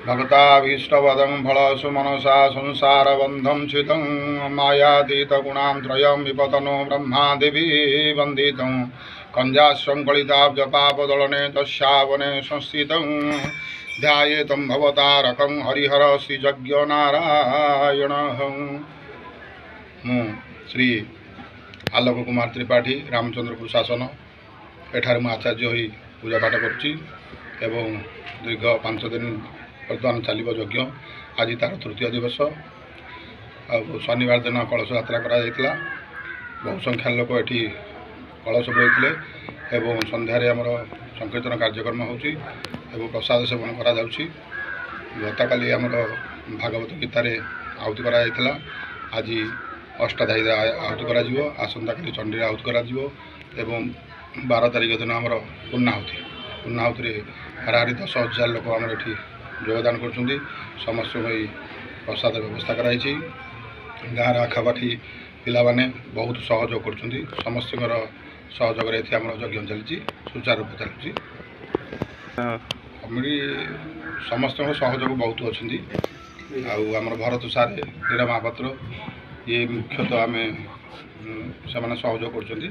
भक्ताभीष्टवदं फलसु मनसा संसारबन्धं छितं मायातीतगुणां त्रयं विपतनो ब्रह्मादिभिः वन्दितं कञ्जाशङ्कलिताब्जपापदलने तस्यावने संस्थितं ध्यायेतं भवतारकं हरिहर श्रीयज्ञनारायणः। ମୁଁ ଶ୍ରୀ ଆଲୋକ କୁମାର ତ୍ରିପାଠୀ ରାମଚନ୍ଦ୍ରପୁର ଶାସନ ଏଠାରେ ମୁଁ ଆଚାର୍ଯ୍ୟ ହୋଇ ପୂଜାପାଠ କରୁଛି ଏବଂ ଦୀର୍ଘ 5 ଦିନ ବର୍ତ୍ତମାନ ଚାଲିବ ଯଜ୍ଞ। ଆଜି ତାର ତୃତୀୟ ଦିବସ। ଆଉ ଶନିବାର ଦିନ କଳସ ଯାତ୍ରା କରାଯାଇଥିଲା। ବହୁ ସଂଖ୍ୟାର ଲୋକ ଏଠି କଳସ ବୁଲାଇଥିଲେ ଏବଂ ସନ୍ଧ୍ୟାରେ ଆମର ସଂକୀର୍ତ୍ତନ କାର୍ଯ୍ୟକ୍ରମ ହେଉଛି ଏବଂ ପ୍ରସାଦ ସେବନ କରାଯାଉଛି। ଗତକାଲି ଆମର ଭାଗବତ ଗୀତାରେ ଆହୁତି କରାଯାଇଥିଲା। ଆଜି ଅଷ୍ଟାଧାୟୀ ଆହୁତି କରାଯିବ। ଆସନ୍ତାକାଲି ଚଣ୍ଡୀରେ ଆହୁତି କରାଯିବ ଏବଂ 12 ତାରିଖ ଦିନ ଆମର ପୂର୍ଣ୍ଣାହୁତିରେ ହାରାହାରି 10,000 ଲୋକ ଆମର ଏଠି ଯୋଗଦାନ କରୁଛନ୍ତି। ସମସ୍ତଙ୍କ ପାଇଁ ପ୍ରସାଦ ବ୍ୟବସ୍ଥା କରାଯାଇଛି। ଗାଁର ଆଖାପାଖି ପିଲାମାନେ ବହୁତ ସହଯୋଗ କରୁଛନ୍ତି। ସମସ୍ତଙ୍କର ସହଯୋଗରେ ଏଠି ଆମର ଯଜ୍ଞ ଚାଲିଛି, ସୁଚାରୁରୂପେ ଚାଲିଛି। କମିଟି ସମସ୍ତଙ୍କ ସହଯୋଗ ବହୁତ ଅଛନ୍ତି। ଆଉ ଆମର ଭରତ ସାର୍, ନୀଳ ମହାପାତ୍ର ଇଏ ମୁଖ୍ୟତଃ ସେମାନେ ସହଯୋଗ କରୁଛନ୍ତି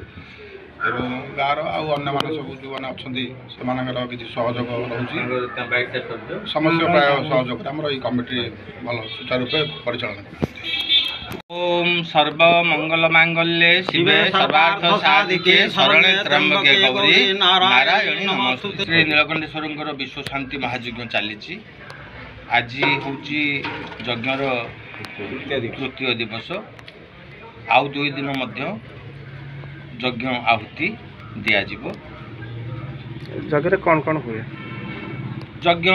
ଏବଂ ଗାଁର ଆଉ ଅନ୍ୟମାନେ ସବୁ ଯେଉଁମାନେ ଅଛନ୍ତି ସେମାନଙ୍କର କିଛି ସହଯୋଗ ରହୁଛି। ସମସ୍ତ ପ୍ରାୟ ସହଯୋଗରେ ଆମର ଏଇ କମିଟି ଭଲ ସୁଚାରୁରୂପେ ପରିଚାଳନା କରୁଛନ୍ତି। ओम सर्व मंगल मांगल्ये शिवे सर्वार्थ साधिके शरणे त्र्यंबके गौरी नारायणी नमस्ते। श्री नीलकंठेश्वरंकर विश्व शांति महायज्ञ चली। आज हूँ यज्ञर तृतीय दिवस। आउ 2 दिन मध्य यज्ञ आहुति दिज्व। यज्ञ कौन कौन हुए? यज्ञ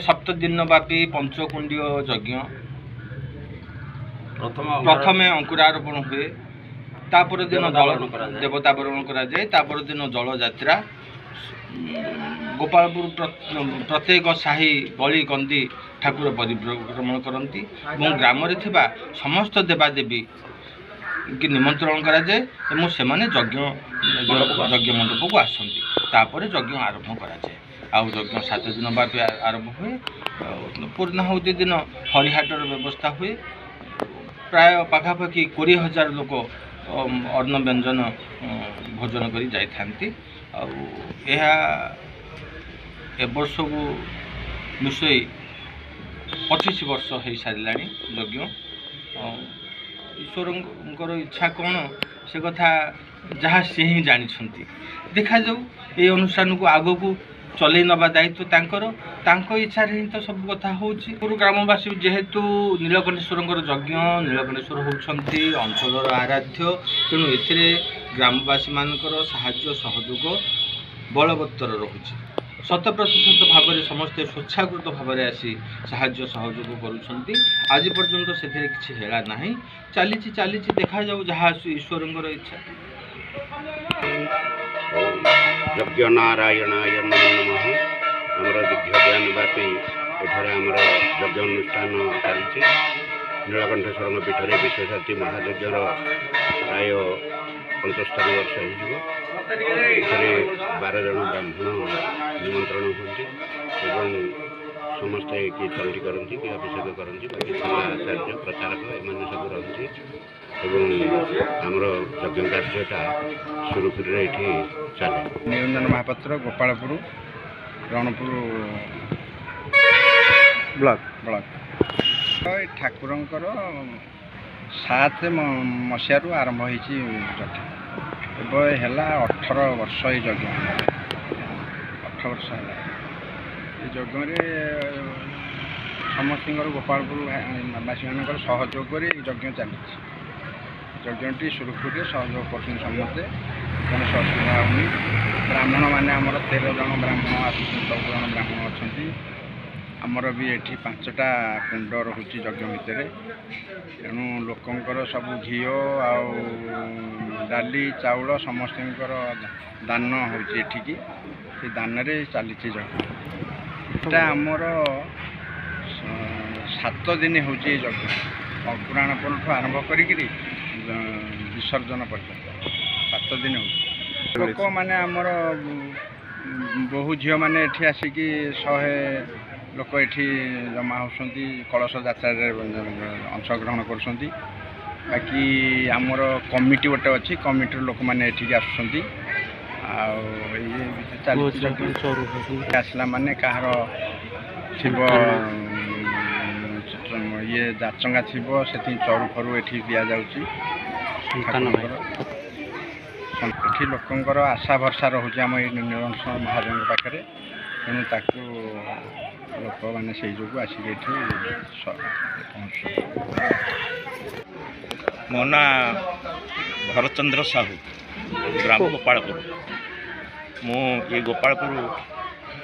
7 दिन व्यापी पंचकुंडीय यज्ञ। प्रथमे अंकुरारोपण हुए, तापर दिन देवतावरण कराए, तापर दिन जल यात्रा। गोपालपुर प्रत्येक साही गली कंदी ठाकुर परिभ्रमण करती और ग्राम समस्त देवादेवी की निमंत्रण कराए और से यज्ञ मंडप को आसती। तापर यज्ञ आरंभ कराए। आउ यज्ञ 7 दिन व्यापी आरंभ हुए। पूर्णाहुति दिन हरिहाटर व्यवस्था हुए। प्राय पाखापाखि 20,000 लोक अन्न व्यंजन भोजन करी जाइथांती। वर्ष को मिसई 25 वर्ष हो सारा यज्ञ। ईश्वर इच्छा कौन से कथा जहाँ से ही जानी। देखा जाऊ ये अनुष्ठान को आग को चल नवा दायित्व तांकर इच्छा ही तो सब कथा होची। ग्रामवासी जेहेतु नीलकंठेश्वर यज्ञ, नीलकंठेश्वर होती अंचल आराध्य, तेणु ए ग्रामवासी मानकर साहाय्य सहयोग बलवत्तर रोचे। 100% भाव में समस्ते स्वेच्छाकृत भाव में आसी साहाय्य सहयोग करुँच। आज पर्यंत से किसी हेला ना चली देखा जाऊ जहाँ ईश्वर इच्छा। यज्ञ नारायणाय नमः। आमर दीर्घ व्यापी एठार आमर यज्ञ अनुष्ठान चली। नीलकंठेश्वर पीठ में विश्वशांति महायज्ञर प्राय 75 वर्ष हो। 12 जन ब्राह्मण निमंत्रण होती और समस्ते कि चंडी करती कि अभिषेक करती, आचार्य प्रचारक एम सब रही आमर यज्ञ कार्यटा सुरुखुरी ये चले। निरंजन महापात्र, गोपालपुर रणपुर ब्लॉक ठाकुरंकर 7 मसीह आरंभ हो यज्ञ। है 18 वर्ष यज्ञ। 18 वर्ष है यज्ञ समस्त गोपालपुर बासी मान सहयोग कर यज्ञ चली। यज्ञटी सुरुखुरी सहयोग कर समस्ते कौन असुविधा होनी। ब्राह्मण मैंने आमर 13 जन ब्राह्मण आस 14 जन ब्राह्मण अच्छा। आमर भी ये 5टा कुंड रोचे यज्ञ भितर। तेणु लोकंर सब घी डाली चाउल समस्त दान होठी। से दान चली यज्ञ। आमर 7 दिन हो यज्ञ। अंकुरारोपण आरंभ करी विसर्जन पर्यंत 7 दिन हो। लोक मैंने आमर बहु झील मैंने आसिकी 100 लोक एठी जमा होती कलश यात्रा अंशग्रहण कर बाकी आमर कमिटी गोटे अच्छी कमिटी लोक मैंने आसुँच आसला माने कहार थी ये जाचंगा थी से चरु फरु ये दि जाऊँगी लोकंर आशा भरसा रोचे आम ये नीलकंठ महाजन पाखे तेणु ताकू लोक मैंने से जो आसिक मो ना भरतचंद्र साहू ग्राम गोपालपुर मु ये गोपालपुर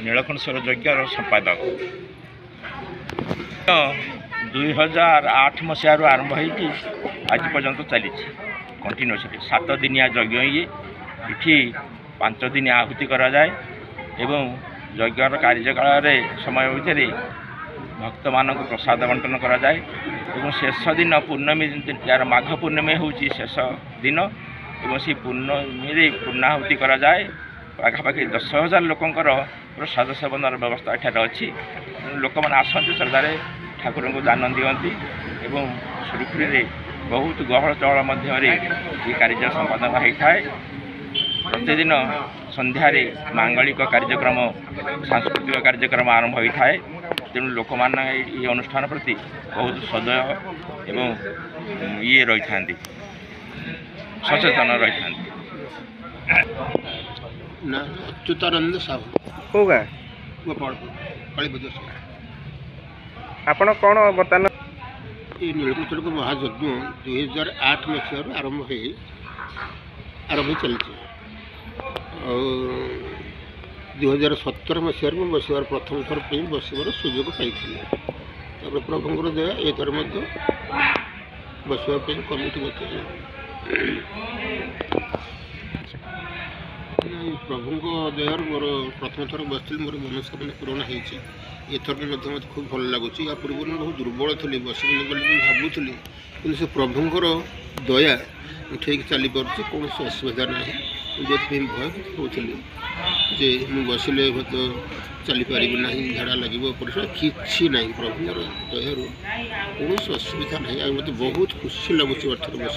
नीलकंठेश्वर यज्ञर संपादक 2008 मसीह आरंभ हो आज पर्यंत चली कंटिन्यूसली 7 दिनिया यज्ञ ये 5 दिन आहुति करा जाए एवं यज्ञर कार्यकाल समय भितर भक्त मान प्रसाद बंटन करा जाए एवं शेष दिन पूर्णमी यार माघ पूर्णमी हूँ शेष दिन एवं से पूर्णमी पूर्णाहुति करा जाए पाखापाखि 10,000 लोकंर प्रसाद सेवन व्यवस्था एठार अच्छी लोक मैंने आसती श्रद्धार ठाकुर को दान दिखती एवं सुरखुरी बहुत गहल चहल मध्य ये कार्य संपादन होता है। प्रतिदिन संध्यार मांगलिक कार्यक्रम सांस्कृतिक कार्यक्रम आरंभ होता है तेणु लोक मैंने ये अनुष्ठान प्रति बहुत सदय एवं ये रही था सचेतन रही था। अच्युतानंद साहू कौ गाँ गोपालपुर कालीपद आपण कौन बर्तमान ये नीलकंठ को महायज्ञ 2008 मसीह आरंभ चलती और 2017 मसीह में बसवार प्रथम थर पर बसवार सुजोग पाई प्रभुंर दया ये थर बसवाई कमिटी बताई प्रभुंक दयार मोर प्रथम थर बस मोर मनोस्कामना पूरण होती एथर मत खूब भल लगुच या पूर्व बहुत दुर्बल थी बस भावुली कि से प्रभुंर दया ठीक चली पार्टी कौन असुविधा ना जो भय कहती जे मुझे बसिले हूँ चली पारि ना झाड़ा लगे परिश्रा कि ना प्रभुंर दयार कौन असुविधा ना मत बहुत खुशी लगुच अर्थर बस